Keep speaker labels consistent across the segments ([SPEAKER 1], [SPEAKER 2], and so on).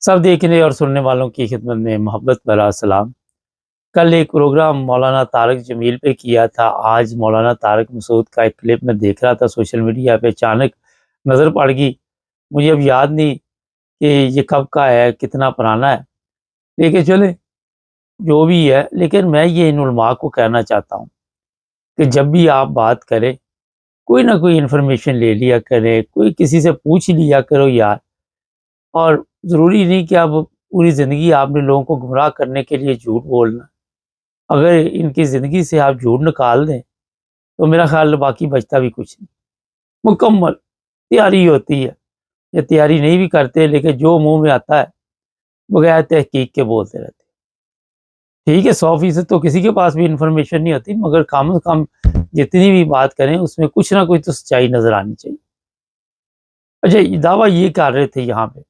[SPEAKER 1] سب دیکھنے اور سننے والوں کی خدمت میں محبت بھرا سلام۔ کل ایک پروگرام مولانا طارق جمیل پہ کیا تھا۔ آج مولانا طارق مسعود کا ایک کلپ میں دیکھ رہا تھا سوشل میڈیا پہ، اچانک نظر پڑ گئی۔ مجھے اب یاد نہیں کہ یہ کب کا ہے، کتنا پرانا ہے، لیکن چلے جو بھی ہے، لیکن میں یہ ان علماء کو کہنا چاہتا ہوں کہ جب بھی آپ بات کریں، کوئی نہ کوئی انفارمیشن لے لیا کریں، کوئی کسی سے پوچھ لیا کرو یار۔ اور ضروری نہیں کہ اب پوری زندگی آپ نے لوگوں کو گمراہ کرنے کے لیے جھوٹ بولنا۔ اگر ان کی زندگی سے آپ جھوٹ نکال دیں تو میرا خیال باقی بچتا بھی کچھ نہیں۔ مکمل تیاری ہوتی ہے، یا تیاری نہیں بھی کرتے، لیکن جو منہ میں آتا ہے بغیر تحقیق کے بولتے رہتے۔ ٹھیک ہے، 100% تو کسی کے پاس بھی انفارمیشن نہیں ہوتی، مگر کم از کم جتنی بھی بات کریں اس میں کچھ نہ کچھ تو سچائی نظر آنی چاہیے۔ اچھا، دعویٰ یہ کر رہے تھے یہاں پہ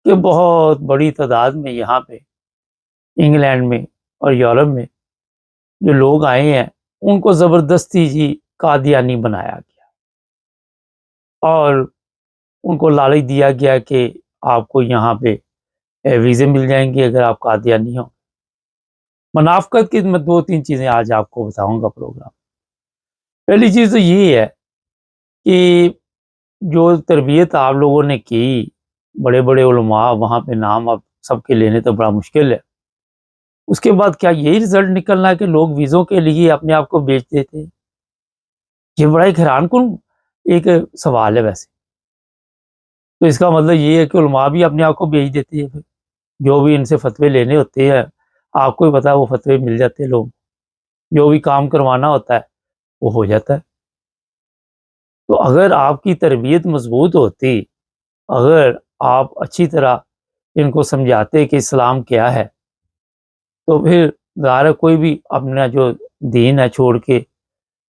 [SPEAKER 1] کہ بہت بڑی تعداد میں یہاں پہ انگلینڈ میں اور یورپ میں جو لوگ آئے ہیں ان کو زبردستی قادیانی بنایا گیا، اور ان کو لالچ دیا گیا کہ آپ کو یہاں پہ ویزے مل جائیں گے اگر آپ قادیانی ہوں۔ منافقت کی میں 2-3 چیزیں آج آپ کو بتاؤں گا پروگرام۔ پہلی چیز تو یہ ہے کہ جو تربیت آپ لوگوں نے کی، بڑے بڑے علماء وہاں پہ، نام اب سب کے لینے تو بڑا مشکل ہے، اس کے بعد کیا یہی رزلٹ نکلنا ہے کہ لوگ ویزوں کے لیے اپنے آپ کو بیچ دیتے ہیں؟ یہ بڑا ایک حیران کن ایک سوال ہے ویسے۔ تو اس کا مطلب یہ ہے کہ علماء بھی اپنے آپ کو بیچ دیتے ہیں، جو بھی ان سے فتوے لینے ہوتے ہیں آپ کو ہی پتا ہے، وہ فتوے مل جاتے ہیں، لوگ جو بھی کام کروانا ہوتا ہے وہ ہو جاتا ہے۔ تو اگر آپ کی تربیت مضبوط ہوتی، اگر آپ اچھی طرح ان کو سمجھاتے کہ اسلام کیا ہے، تو پھر ظاہر ہے کوئی بھی اپنا جو دین ہے چھوڑ کے،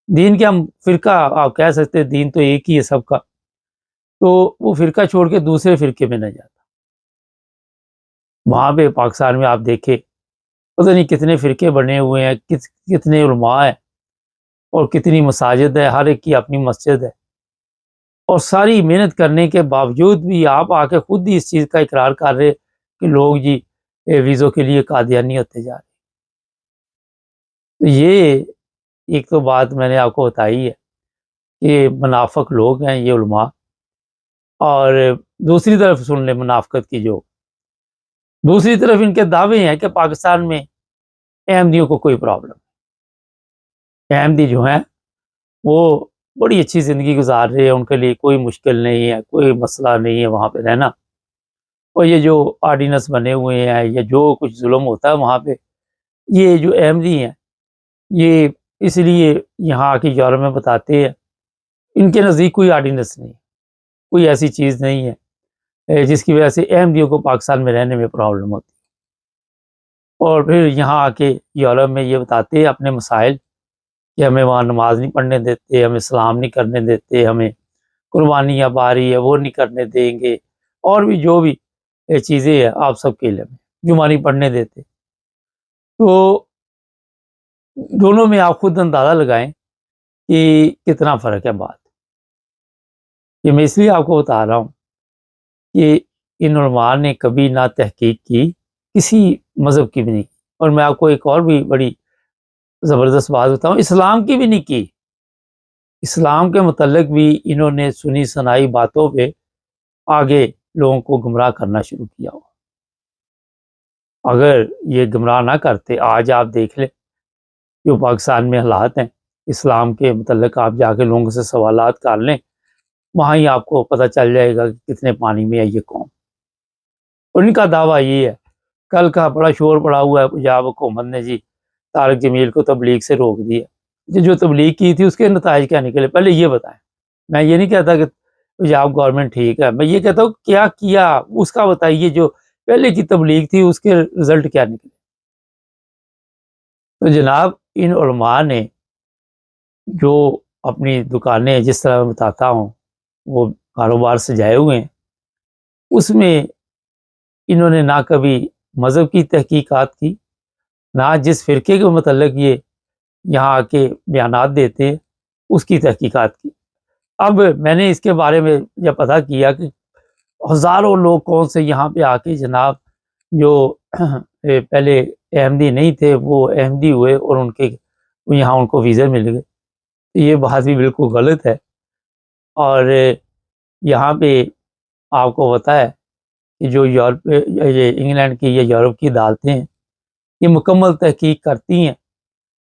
[SPEAKER 1] دین کے ہم فرقہ آپ کہہ سکتے ہیں، دین تو ایک ہی ہے سب کا، تو وہ فرقہ چھوڑ کے دوسرے فرقے میں نہ جاتا۔ وہاں پہ پاکستان میں آپ دیکھیں پتہ نہیں کتنے فرقے بنے ہوئے ہیں، کتنے علماء ہیں اور کتنی مساجد ہے، ہر ایک کی اپنی مسجد ہے، اور ساری محنت کرنے کے باوجود بھی آپ آ کے خود ہی اس چیز کا اقرار کر رہے کہ لوگ ویزوں کے لیے قادیانی ہوتے جا رہے۔ تو یہ ایک تو بات میں نے آپ کو بتائی ہے کہ منافق لوگ ہیں یہ علماء۔ اور دوسری طرف سن لیں منافقت کی، جو دوسری طرف ان کے دعوے ہیں کہ پاکستان میں احمدیوں کو کوئی پرابلم نہیں، احمدی جو ہیں وہ بڑی اچھی زندگی گزار رہے ہیں، ان کے لیے کوئی مشکل نہیں ہے، کوئی مسئلہ نہیں ہے وہاں پہ رہنا، اور یہ جو آرڈیننس بنے ہوئے ہیں یا جو کچھ ظلم ہوتا ہے وہاں پہ، یہ جو احمدی ہیں یہ اس لیے یہاں آ کے یورپ میں بتاتے ہیں ان کے نزدیک کوئی آرڈیننس نہیں، کوئی ایسی چیز نہیں ہے جس کی وجہ سے احمدیوں کو پاکستان میں رہنے میں پرابلم ہوتی، اور پھر یہاں آ کے یورپ میں یہ بتاتے ہیں اپنے مسائل کہ ہمیں وہاں نماز نہیں پڑھنے دیتے، ہمیں سلام نہیں کرنے دیتے، ہمیں قربانی اب آ رہی ہے وہ نہیں کرنے دیں گے، اور بھی جو بھی چیزیں ہیں آپ سب کے لیے، جمعہ نہیں پڑھنے دیتے۔ تو دونوں میں آپ خود اندازہ لگائیں کہ کتنا فرق ہے بات۔ یہ میں اس لیے آپ کو بتا رہا ہوں کہ ان علماء نے کبھی نہ تحقیق کی، کسی مذہب کی بھی نہیں، اور میں آپ کو ایک اور بھی بڑی زبردست بات بتاؤں، اسلام کی بھی نہیں کی۔ اسلام کے متعلق بھی انہوں نے سنی سنائی باتوں پہ آگے لوگوں کو گمراہ کرنا شروع کیا ہوا۔ اگر یہ گمراہ نہ کرتے، آج آپ دیکھ لیں جو پاکستان میں حالات ہیں اسلام کے متعلق، آپ جا کے لوگوں سے سوالات کر لیں، وہاں ہی آپ کو پتہ چل جائے گا کہ کتنے پانی میں ہے یہ قوم۔ اور ان کا دعویٰ یہ ہے، کل کا بڑا شور پڑا ہوا ہے پنجاب حکومت نے طارق جمیل کو تبلیغ سے روک دیا۔ جو تبلیغ کی تھی اس کے نتائج کیا نکلے، پہلے یہ بتائیں۔ میں یہ نہیں کہتا کہ پنجاب گورنمنٹ ٹھیک ہے، میں یہ کہتا ہوں کیا کیا اس کا بتائیے، جو پہلے کی تبلیغ تھی اس کے رزلٹ کیا نکلے۔ تو جناب ان علماء نے جو اپنی دکانیں جس طرح میں بتاتا ہوں وہ کاروبار سجائے ہوئے ہیں، اس میں انہوں نے نہ کبھی مذہب کی تحقیقات کی، نہ جس فرقے کے متعلق یہ یہاں کے بیانات دیتے ہیں اس کی تحقیقات کی۔ اب میں نے اس کے بارے میں جب پتہ کیا کہ ہزاروں لوگ کون سے یہاں پہ آ کے جناب جو پہلے احمدی نہیں تھے وہ احمدی ہوئے اور یہاں ان کو ویزا مل گئے. یہ بات بھی بالکل غلط ہے. اور یہاں پہ آپ کو پتہ ہے کہ جو یورپ یہ انگلینڈ کی یا یورپ کی عدالتیں ہیں یہ مکمل تحقیق کرتی ہیں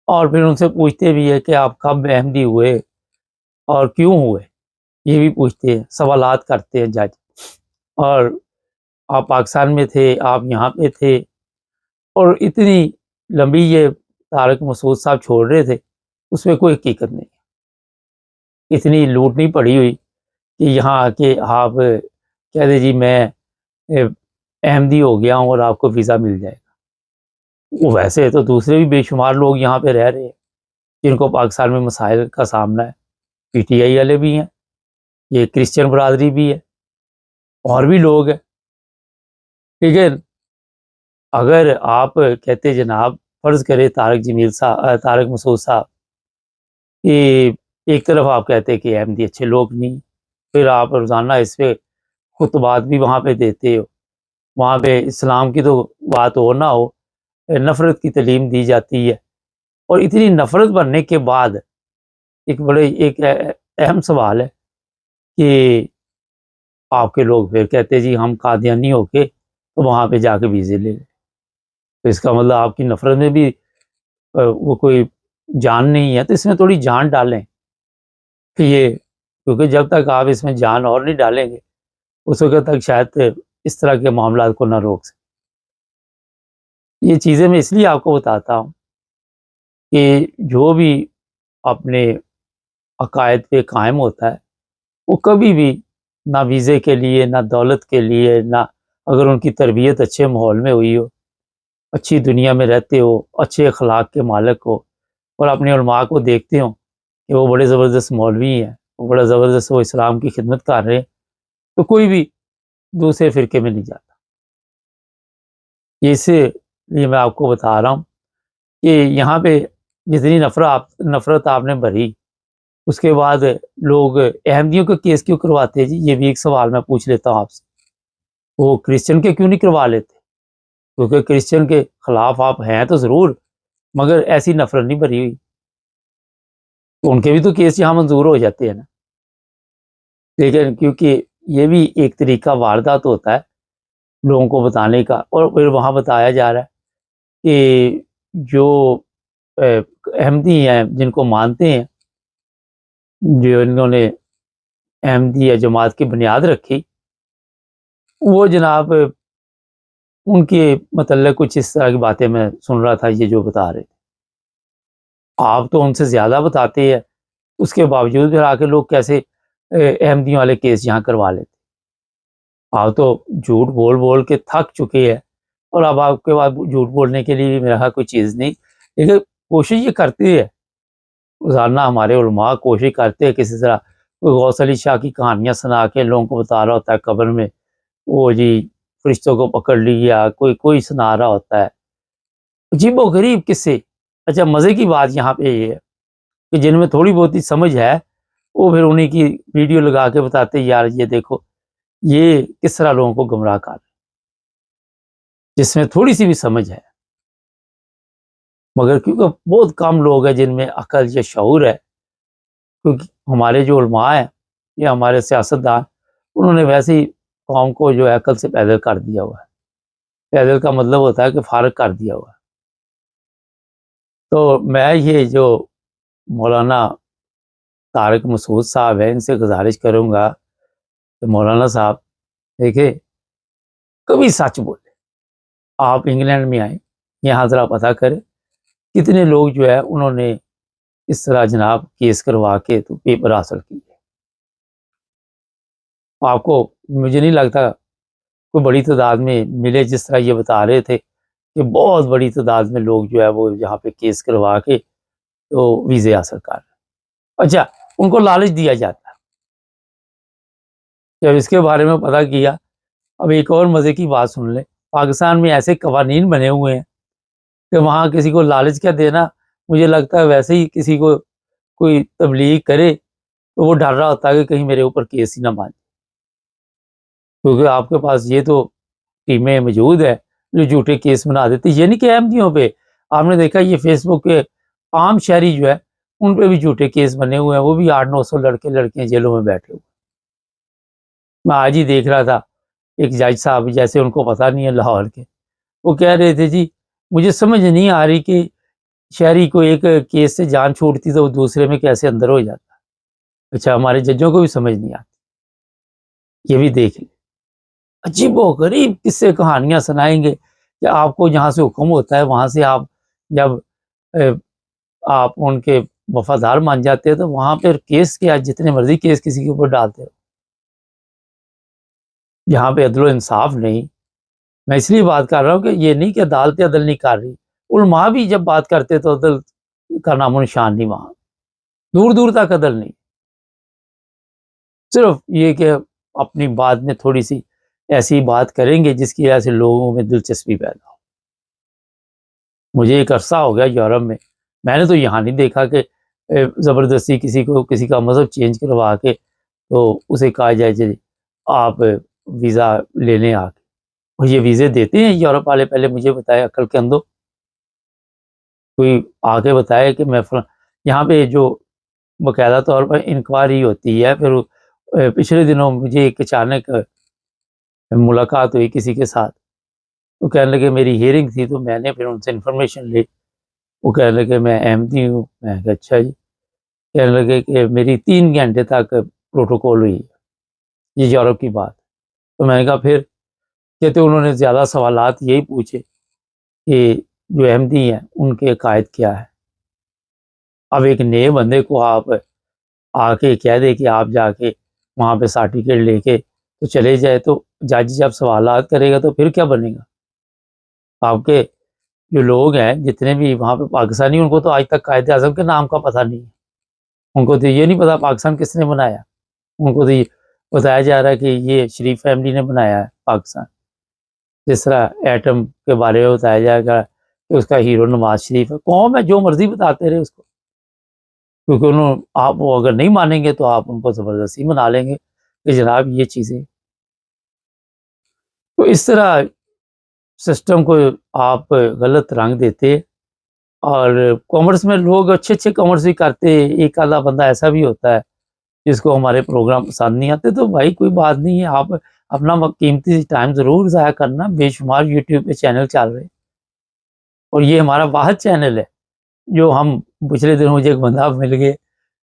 [SPEAKER 1] اور پھر ان سے پوچھتے بھی ہے کہ آپ کب احمدی ہوئے اور کیوں ہوئے، یہ بھی پوچھتے ہیں، سوالات کرتے ہیں جج. اور آپ پاکستان میں تھے، آپ یہاں پہ تھے، اور اتنی لمبی یہ طارق مسعود صاحب چھوڑ رہے تھے، اس میں کوئی حقیقت نہیں. اتنی لوٹ نہیں پڑی ہوئی کہ یہاں آ کے آپ کہہ دیں جی میں احمدی ہو گیا ہوں اور آپ کو ویزا مل جائے گا. وہ ویسے تو دوسرے بھی بے شمار لوگ یہاں پہ رہ رہے ہیں جن کو پاکستان میں مسائل کا سامنا ہے. پی ٹی آئی والے بھی ہیں، یہ کرسچن برادری بھی ہے، اور بھی لوگ ہیں. لیکن اگر آپ کہتے جناب فرض کرے طارق مسعود صاحب کہ ایک طرف آپ کہتے کہ احمدی اچھے لوگ نہیں، پھر آپ روزانہ اس پہ خطبات بھی وہاں پہ دیتے ہو، وہاں پہ اسلام کی تو بات ہو نہ ہو، نفرت کی تعلیم دی جاتی ہے. اور اتنی نفرت بننے کے بعد ایک اہم سوال ہے کہ آپ کے لوگ پھر کہتے جی ہم قادیانی ہو کے تو وہاں پہ جا کے ویزے لے لیں. تو اس کا مطلب آپ کی نفرت میں بھی وہ کوئی جان نہیں ہے. تو اس میں تھوڑی جان ڈالیں کہ یہ، کیونکہ جب تک آپ اس میں جان اور نہیں ڈالیں گے اس وقت تک شاید اس طرح کے معاملات کو نہ روک سکیں. یہ چیزیں میں اس لیے آپ کو بتاتا ہوں کہ جو بھی اپنے عقائد پہ قائم ہوتا ہے وہ کبھی بھی نہ ویزے کے لیے، نہ دولت کے لیے، نہ اگر ان کی تربیت اچھے ماحول میں ہوئی ہو، اچھی دنیا میں رہتے ہو، اچھے اخلاق کے مالک ہو، اور اپنے علماء کو دیکھتے ہوں کہ وہ بڑے زبردست مولوی ہیں، وہ بڑا زبردست وہ اسلام کی خدمت کر رہے ہیں، تو کوئی بھی دوسرے فرقے میں نہیں جاتا. اس لیے میں آپ کو بتا رہا ہوں کہ یہاں پہ جتنی نفرت آپ نے بھری، اس کے بعد لوگ احمدیوں کا کیس کیوں کرواتے ہیں جی؟ یہ بھی ایک سوال میں پوچھ لیتا ہوں آپ سے. وہ کرسچن کے کیوں نہیں کروا لیتے؟ کیونکہ کرسچن کے خلاف آپ ہیں تو ضرور، مگر ایسی نفرت نہیں بھری ہوئی، تو ان کے بھی تو کیس یہاں منظور ہو جاتے ہیں نا. لیکن کیونکہ یہ بھی ایک طریقہ واردات ہوتا ہے لوگوں کو بتانے کا، اور پھر وہاں بتایا جا رہا ہے کہ جو احمدی ہیں جن کو مانتے ہیں، جو انہوں نے احمدی یا جماعت کی بنیاد رکھی، وہ جناب ان کے متعلق کچھ اس طرح کی باتیں میں سن رہا تھا یہ جو بتا رہے تھے. آپ تو ان سے زیادہ بتاتے ہیں، اس کے باوجود پھر آ کے لوگ کیسے احمدیوں والے کیس یہاں کروا لیتے. آپ تو جھوٹ بول بول کے تھک چکے ہیں، اور اب آپ کے بعد جھوٹ بولنے کے لیے بھی میرا کوئی چیز نہیں. لیکن کوشش یہ کرتی ہے، روزانہ ہمارے علماء کوشش کرتے ہیں کسی طرح کوئی غوث علی شاہ کی کہانیاں سنا کے لوگوں کو بتا رہا ہوتا ہے قبر میں وہ جی فرشتوں کو پکڑ لیا، کوئی سنا رہا ہوتا ہے عجیب و غریب قصے. اچھا مزے کی بات یہاں پہ یہ ہے کہ جن میں تھوڑی بہت ہی سمجھ ہے وہ پھر انہیں کی ویڈیو لگا کے بتاتے یار یہ دیکھو یہ کس طرح لوگوں کو گمراہ کر رہے، جس میں تھوڑی سی بھی سمجھ ہے. مگر کیونکہ بہت کم لوگ ہیں جن میں عقل یا شعور ہے، کیونکہ ہمارے جو علماء ہیں یا ہمارے سیاستدان، انہوں نے ویسے ہی قوم کو جو ہے عقل سے پیدل کر دیا ہوا ہے. پیدل کا مطلب ہوتا ہے کہ فارغ کر دیا ہوا ہے. تو میں یہ جو مولانا طارق مسعود صاحب ہیں ان سے گزارش کروں گا کہ مولانا صاحب دیکھیں کبھی سچ بولے. آپ انگلینڈ میں آئیں، یہاں ذرا پتہ کریں کتنے لوگ جو ہے انہوں نے اس طرح جناب کیس کروا کے تو پیپر حاصل کیے. آپ کو مجھے نہیں لگتا کوئی بڑی تعداد میں ملے جس طرح یہ بتا رہے تھے کہ بہت بڑی تعداد میں لوگ جو ہے وہ یہاں پہ کیس کروا کے تو ویزے حاصل کر رہے ہیں. اچھا ان کو لالچ دیا جاتا ہے. جب اس کے بارے میں پتہ کیا، اب ایک اور مزے کی بات سن لیں. پاکستان میں ایسے قوانین بنے ہوئے ہیں کہ وہاں کسی کو لالچ کیا دینا. مجھے لگتا ہے ویسے ہی کسی کو کوئی تبلیغ کرے تو وہ ڈر رہا ہوتا ہے کہ کہیں میرے اوپر کیس ہی نہ بن جائے. کیونکہ آپ کے پاس یہ تو ٹیمیں موجود ہے جو جھوٹے کیس بنا دیتی. یہ نہیں کہ احمدیوں پہ، آپ نے دیکھا یہ فیس بک کے عام شہری جو ہے ان پہ بھی جھوٹے کیس بنے ہوئے ہیں، وہ بھی 800-900 لڑکے لڑکیاں جیلوں میں بیٹھے ہوئے. میں آج ہی دیکھ رہا تھا ایک جج صاحب، جیسے ان کو پتہ نہیں ہے لاہور کے، وہ کہہ رہے تھے جی مجھے سمجھ نہیں آ رہی کہ شہری کو ایک کیس سے جان چھوڑتی تو وہ دوسرے میں کیسے اندر ہو جاتا. اچھا ہمارے ججوں کو بھی سمجھ نہیں آتی. یہ بھی دیکھ لیں، عجیب و غریب قصے کہانیاں سنائیں گے کہ آپ کو جہاں سے حکم ہوتا ہے وہاں سے آپ جب آپ ان کے وفادار مان جاتے ہیں تو وہاں پہ کیس کیا، جتنے مرضی کیس کسی کے اوپر ڈالتے ہو. یہاں پہ عدل و انصاف نہیں. میں اس لیے بات کر رہا ہوں کہ یہ نہیں کہ عدالتیں عدل نہیں کر رہی، علماء بھی جب بات کرتے تو عدل کا نام و نشان نہیں، وہاں دور دور تک عدل نہیں. صرف یہ کہ اپنی بات میں تھوڑی سی ایسی بات کریں گے جس کی وجہ سے لوگوں میں دلچسپی پیدا ہو. مجھے ایک عرصہ ہو گیا یورپ میں نے تو یہاں نہیں دیکھا کہ زبردستی کسی کو کسی کا مذہب چینج کروا کے تو اسے کہا جائے جی آپ ویزا لے لیں آ کے. اور یہ ویزے دیتے ہیں یورپ والے؟ پہلے مجھے بتائے، عقل کے اندھو کوئی آ کے بتائے کہ میں یہاں پہ جو باقاعدہ طور پر انکوائری ہوتی ہے. پھر پچھلے دنوں مجھے ایک اچانک ملاقات ہوئی کسی کے ساتھ، وہ کہنے لگے میری ہیئرنگ تھی تو میں نے پھر ان سے انفارمیشن لی. وہ کہنے لگے میں احمدی ہوں. میں کہا اچھا جی. کہنے لگے کہ میری 3 گھنٹے تک پروٹوکول ہوئی ہے. یہ یورپ کی بات. تو میں نے کہا پھر؟ کہتے انہوں نے زیادہ سوالات یہی پوچھے کہ جو احمدی ہیں ان کے عقائد کیا ہے. اب ایک نئے بندے کو آپ آ کے کہہ دے کہ آپ جا کے وہاں پہ سرٹیفکیٹ لے کے تو چلے جائے، تو جج جب سوالات کرے گا تو پھر کیا بنے گا؟ آپ کے جو لوگ ہیں جتنے بھی وہاں پہ پاکستانی، ان کو تو آج تک قائد اعظم کے نام کا پتہ نہیں ہے. ان کو تو یہ نہیں پتا پاکستان کس نے بنایا. ان کو تو یہ بتایا جا رہا ہے کہ یہ شریف فیملی نے بنایا ہے پاکستان. جس طرح ایٹم کے بارے میں بتایا جائے گا کہ اس کا ہیرو نواز شریف ہے. قوم ہے جو مرضی بتاتے رہے اس کو، کیونکہ انہوں آپ وہ اگر نہیں مانیں گے تو آپ ان کو زبردستی منا لیں گے کہ جناب یہ چیزیں. تو اس طرح سسٹم کو آپ غلط رنگ دیتے. اور کامرس میں لوگ اچھے اچھے کامرس بھی کرتے، ایک آدھا بندہ ایسا بھی ہوتا ہے جس کو ہمارے پروگرام پسند نہیں آتے. تو بھائی کوئی بات نہیں ہے، آپ اپنا قیمتی ٹائم ضرور ضائع کرنا. بے شمار یوٹیوب پہ چینل چل رہے، اور یہ ہمارا واحد چینل ہے جو ہم پچھلے دنوں مجھے ایک بندہ مل گئے،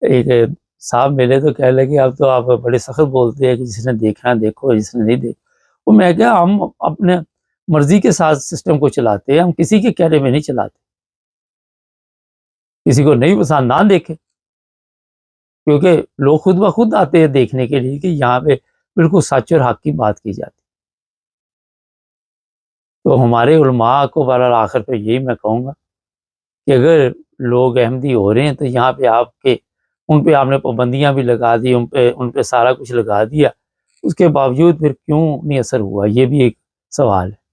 [SPEAKER 1] ایک صاحب ملے تو کہنے لگے اب تو آپ بڑے سخت بولتے ہیں کہ جس نے دیکھنا دیکھو، جس نے نہیں دیکھا. وہ میں کہا ہم اپنے مرضی کے ساتھ سسٹم کو چلاتے ہیں، ہم کسی کے کہنے میں نہیں چلاتے. کسی کو نہیں پسند نہ دیکھے، کیونکہ لوگ خود بخود آتے ہیں دیکھنے کے لیے کہ یہاں پہ بالکل سچ اور حق کی بات کی جاتی. تو ہمارے علماء کو بہرحال آخر پہ یہی میں کہوں گا کہ اگر لوگ احمدی ہو رہے ہیں تو یہاں پہ آپ کے ان پہ آپ نے پابندیاں بھی لگا دی، ان پہ سارا کچھ لگا دیا، اس کے باوجود پھر کیوں نہیں اثر ہوا؟ یہ بھی ایک سوال ہے.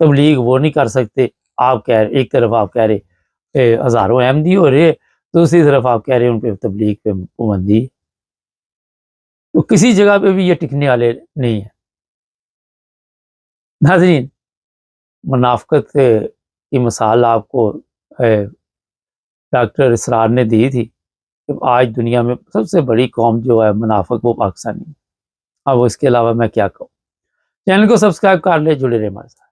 [SPEAKER 1] تبلیغ وہ نہیں کر سکتے. آپ کہہ رہے ایک طرف آپ کہہ رہے ہزاروں احمدی ہو رہے، دوسری طرف آپ کہہ رہے ان پہ تبلیغ پہ پابندی. تو کسی جگہ پہ بھی یہ ٹکنے والے نہیں ہیں. ناظرین، منافقت کی مثال آپ کو ڈاکٹر اسرار نے دی تھی کہ آج دنیا میں سب سے بڑی قوم جو ہے منافق وہ پاکستانی ہے. اب اس کے علاوہ میں کیا کہوں؟ چینل کو سبسکرائب کر لیں، جڑے رہے ہمارے ساتھ.